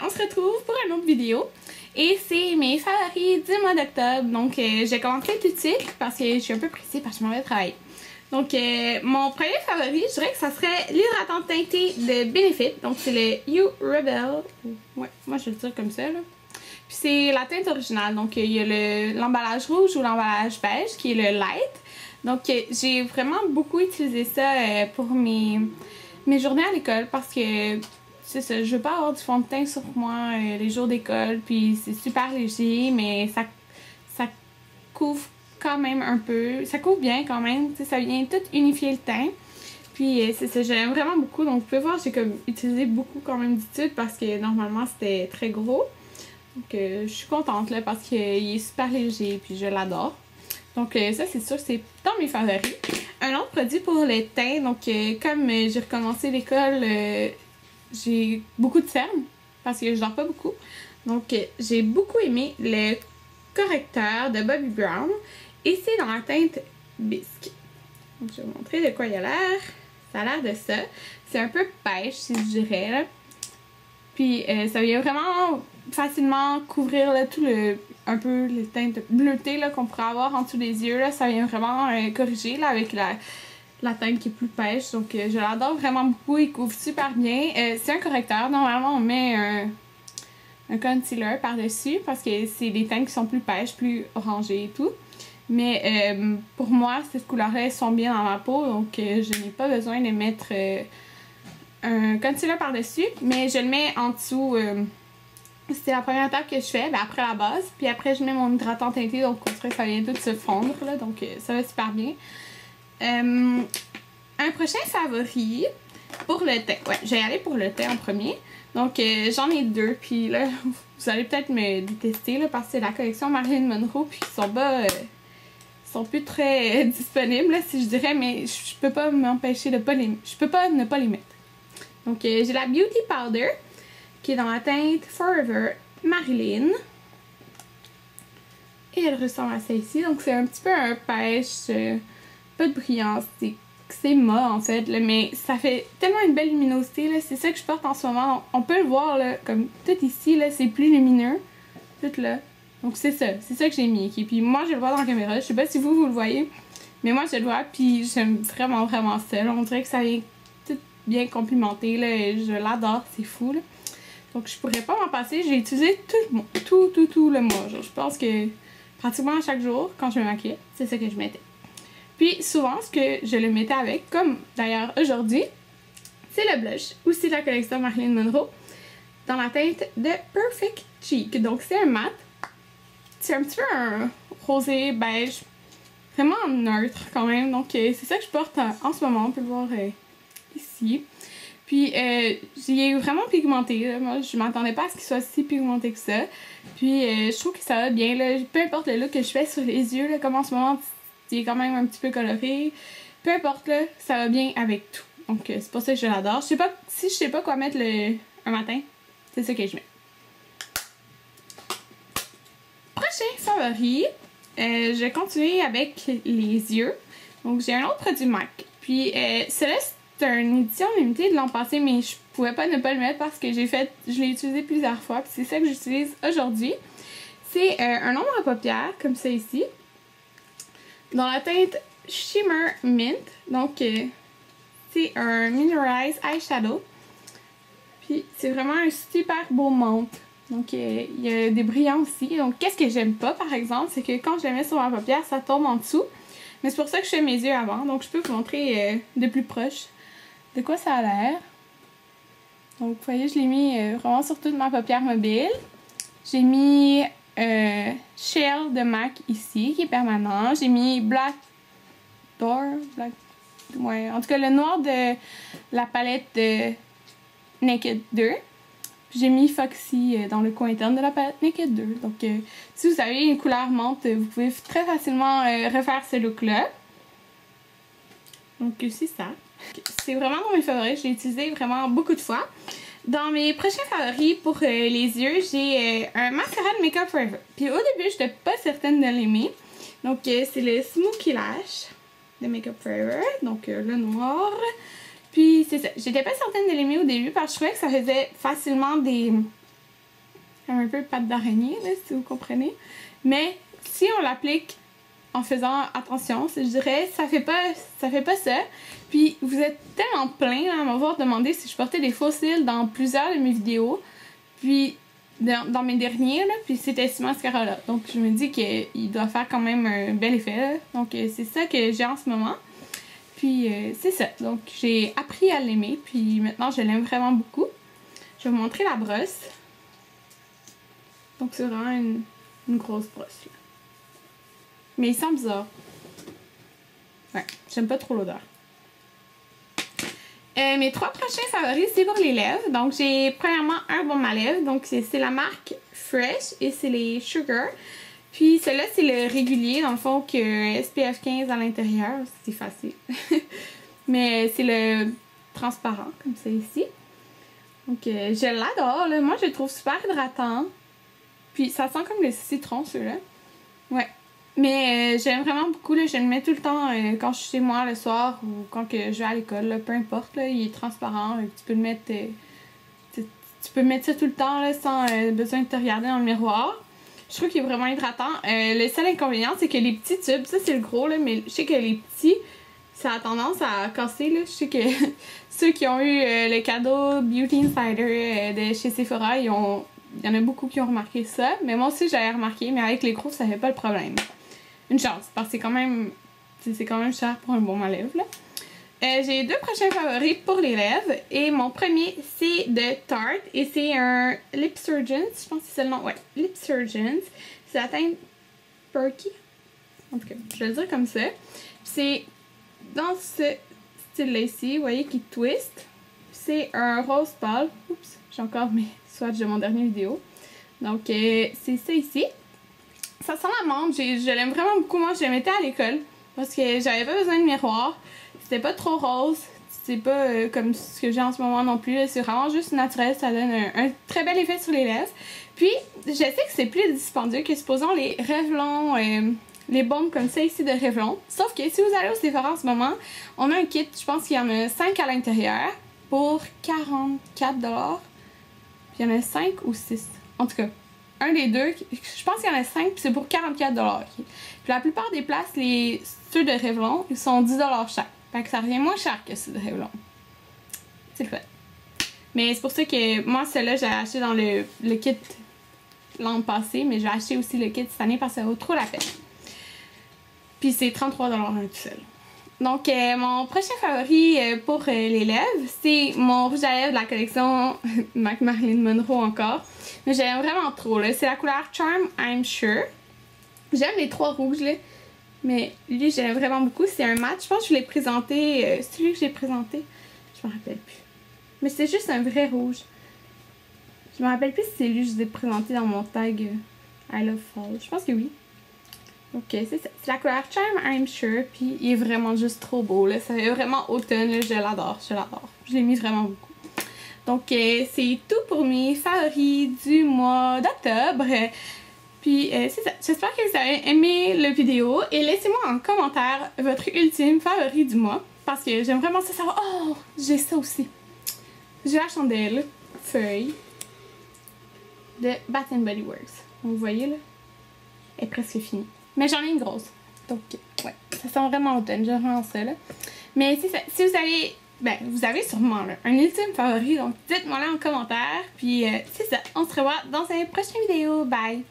on se retrouve pour une autre vidéo. Et c'est mes favoris du mois d'octobre. Donc j'ai commencé tout de suite parce que je suis un peu pressée parce que je m'en vais travailler. Donc mon premier favori, je dirais que ça serait l'hydratant teinté de Benefit. Donc c'est le You Rebel. Ouais, moi je vais le dire comme ça là. Puis c'est la teinte originale. Donc il y a l'emballage rouge ou l'emballage beige qui est le light. Donc j'ai vraiment beaucoup utilisé ça pour mes journées à l'école parce que c'est ça, je veux pas avoir du fond de teint sur moi les jours d'école, puis c'est super léger, mais ça couvre quand même un peu, ça couvre bien quand même, tu sais, ça vient tout unifier le teint. Puis c'est ça, j'aime vraiment beaucoup, donc vous pouvez voir, j'ai comme utilisé beaucoup quand même d'études parce que normalement c'était très gros. Donc je suis contente là parce qu'il est super léger, puis je l'adore. Donc ça c'est sûr, c'est dans mes favoris. Un autre produit pour le teint, donc comme j'ai recommencé l'école, j'ai beaucoup de cernes parce que je dors pas beaucoup. Donc j'ai beaucoup aimé le correcteur de Bobbi Brown et c'est dans la teinte bisque. Donc je vais vous montrer de quoi il a l'air. Ça a l'air de ça. C'est un peu pêche si je dirais là. Puis ça vient vraiment facilement couvrir là, tout un peu les teintes bleutées qu'on pourrait avoir en dessous des yeux. Là. Ça vient vraiment corriger là, avec la teinte qui est plus pêche. Donc je l'adore vraiment beaucoup. Il couvre super bien. C'est un correcteur. Normalement on met un concealer par-dessus parce que c'est des teintes qui sont plus pêches, plus orangées et tout. Mais pour moi, ces couleurs-là sont bien dans ma peau. Donc je n'ai pas besoin de mettre un concealer par-dessus. Mais je le mets en dessous. C'est la première étape que je fais, après la base. Puis après je mets mon hydratant teinté. Donc on dirait que ça vient tout se fondre. Là, donc ça va super bien. Un prochain favori pour le teint. Ouais, je vais aller pour le teint en premier. Donc j'en ai deux. Puis là, vous allez peut-être me détester là, parce que c'est la collection Marilyn Monroe. Puis ils sont bas. Sont plus très disponibles là, si je dirais. Mais je peux pas m'empêcher de pas les. Je peux pas ne pas les mettre. Donc j'ai la Beauty Powder qui est dans la teinte Forever Marilyn. Et elle ressemble à celle-ci. Donc c'est un petit peu un pêche, pas de brillance. C'est mat en fait, là, mais ça fait tellement une belle luminosité. C'est ça que je porte en ce moment. Donc, on peut le voir là, comme tout ici, c'est plus lumineux. Tout là. Donc c'est ça que j'ai mis. Okay? Puis moi je le vois dans la caméra. Je sais pas si vous le voyez. Mais moi je le vois. Puis j'aime vraiment ça. Là. On dirait que ça vient tout bien complimenté. Là, et je l'adore. C'est fou. Là. Donc je pourrais pas m'en passer. J'ai utilisé tout le mois. Genre, je pense que pratiquement chaque jour, quand je me maquillais, c'est ça que je mettais. Puis souvent, ce que je le mettais avec, comme d'ailleurs aujourd'hui, c'est le blush, ou c'est la collection Marilyn Monroe, dans la teinte de Perfect Cheek. Donc c'est un mat. C'est un petit peu un rosé beige, vraiment neutre quand même. Donc c'est ça que je porte en ce moment. On peut le voir ici. Puis il est vraiment pigmenté. Là. Moi je m'attendais pas à ce qu'il soit si pigmenté que ça. Puis je trouve que ça va bien. Là. Peu importe le look que je fais sur les yeux, là, comme en ce moment, il est quand même un petit peu coloré. Peu importe, là, ça va bien avec tout. Donc c'est pour ça que je l'adore. Je sais pas si je sais pas quoi mettre un matin, c'est ça que je mets. Prochain favori, je vais continuer avec les yeux. Donc j'ai un autre produit MAC. Puis celui-là c'est une édition limitée de l'an passé, mais je pouvais pas ne pas le mettre parce que je l'ai utilisé plusieurs fois. Puis c'est ça que j'utilise aujourd'hui. C'est un ombre à paupières, comme ça ici. Dans la teinte Shimmer Mint. Donc c'est un Mineralized Eyeshadow. Puis c'est vraiment un super beau menthe. Donc il y a des brillants aussi. Donc qu'est-ce que j'aime pas par exemple, c'est que quand je le mets sur ma paupière, ça tombe en dessous. Mais c'est pour ça que je fais mes yeux avant. Donc je peux vous montrer de plus proche de quoi ça a l'air. Donc vous voyez, je l'ai mis vraiment sur toute ma paupière mobile. J'ai mis Shell de MAC ici, qui est permanent. J'ai mis Black Door. Ouais, en tout cas le noir de la palette de Naked 2. J'ai mis Foxy dans le coin interne de la palette Naked 2. Donc si vous avez une couleur menthe, vous pouvez très facilement refaire ce look là. Donc c'est ça. C'est vraiment dans mes favoris. Je l'ai utilisé vraiment beaucoup de fois. Dans mes prochains favoris pour les yeux, j'ai un mascara de Make Up Forever. Puis au début, je n'étais pas certaine de l'aimer. Donc c'est le Smoky Lash de Make Up Forever. Donc le noir. Puis c'est ça. J'étais pas certaine de l'aimer au début parce que je trouvais que ça faisait facilement des comme un peu patte d'araignée, là, si vous comprenez. Mais si on l'applique en faisant attention, je dirais, ça fait pas ça. Puis vous êtes tellement plein là, à m'avoir demandé si je portais des faux cils dans plusieurs de mes vidéos. Puis dans mes derniers, là, puis c'était ce mascara-là. Donc je me dis qu'il doit faire quand même un bel effet. Là. Donc c'est ça que j'ai en ce moment. Puis c'est ça. Donc j'ai appris à l'aimer. Puis maintenant je l'aime vraiment beaucoup. Je vais vous montrer la brosse. Donc c'est vraiment une grosse brosse là. Mais il sent bizarre. Ouais, j'aime pas trop l'odeur. Mes 3 prochains favoris, c'est pour les lèvres. Donc, j'ai premièrement un baume à lèvres. Donc, c'est la marque Fresh et c'est les Sugar. Puis, celui-là, c'est le régulier, dans le fond, que SPF 15 à l'intérieur. C'est facile. Mais c'est le transparent, comme c'est ici. Donc, je l'adore. Moi, je le trouve super hydratant. Puis, ça sent comme le citron, celui-là. Ouais. Mais j'aime vraiment beaucoup, là, je le mets tout le temps quand je suis chez moi le soir ou quand que je vais à l'école, peu importe, là, il est transparent, tu peux le mettre, tu peux mettre ça tout le temps là, sans besoin de te regarder dans le miroir. Je trouve qu'il est vraiment hydratant. Le seul inconvénient, c'est que les petits tubes, ça c'est le gros, là, mais je sais que les petits, ça a tendance à casser, là. Je sais que ceux qui ont eu le cadeau Beauty Insider de chez Sephora, il y en a beaucoup qui ont remarqué ça, mais moi aussi j'avais remarqué, mais avec les gros, ça fait pas le problème. Une chance, parce que c'est quand même cher pour un baume à lèvres. J'ai 2 prochains favoris pour les lèvres. Et mon premier, c'est de Tarte. Et c'est un Lip Surgeons. Je pense que c'est le nom. Ouais, Lip Surgeons. C'est la teinte Perky. En tout cas, je vais le dire comme ça. C'est dans ce style-là ici, vous voyez, qui twist. C'est un rose pâle. Oups, j'ai encore mes swatchs de mon dernier vidéo. Donc, c'est ça ici. Ça sent la menthe, je l'aime vraiment beaucoup. Moi, je le mettais à l'école parce que j'avais pas besoin de miroir. C'était pas trop rose. C'est pas comme ce que j'ai en ce moment non plus. C'est vraiment juste naturel. Ça donne un très bel effet sur les lèvres. Puis, je sais que c'est plus dispendieux que supposons les Revlon, les baumes comme ça ici de Revlon. Sauf que si vous allez au Sephora en ce moment, on a un kit, je pense qu'il y en a 5 à l'intérieur pour 44$. Puis il y en a 5 ou 6. En tout cas. Un des deux, je pense qu'il y en a 5, puis c'est pour 44$. Puis la plupart des places, ceux de Revlon, ils sont 10$ chaque. Fait que ça revient moins cher que ceux de Revlon. C'est le fait. Mais c'est pour ça que moi, celui-là, j'ai acheté dans le kit l'an passé, mais j'ai acheté aussi le kit cette année parce que ça vaut trop la peine. Puis c'est 33$ un tout seul. Donc, mon prochain favori pour les lèvres, c'est mon rouge à lèvres de la collection MAC Marilyn Monroe encore. Mais j'aime vraiment trop, là. C'est la couleur Charm, I'm Sure. J'aime les 3 rouges, là. Mais lui, j'aime vraiment beaucoup. C'est un mat. Je pense que je l'ai présenté. Celui que j'ai présenté, je me rappelle plus. Mais c'est juste un vrai rouge. Je me rappelle plus si c'est lui que je vous ai présenté dans mon tag I Love Fall. Je pense que oui. Ok, c'est ça. C'est la couleur Charm, I'm Sure. Puis il est vraiment juste trop beau, là. Ça fait vraiment automne, là. Je l'adore, je l'adore. Je l'ai mis vraiment beaucoup. Donc, c'est tout pour mes favoris du mois d'octobre. Puis, c'est ça. J'espère que vous avez aimé la vidéo. Et laissez-moi en commentaire votre ultime favori du mois. Parce que j'aime vraiment ça savoir. Oh, j'ai ça aussi. J'ai la chandelle feuille de Bath & Body Works. Donc, vous voyez, là, elle est presque finie. Mais j'en ai une grosse. Donc, ouais, ça sent vraiment automne. J'aime vraiment ça, là. Mais c'est ça. Si vous avez... Ben, vous avez sûrement là, un ultime favori, donc dites-moi là en commentaire. Puis c'est ça, on se revoit dans une prochaine vidéo. Bye!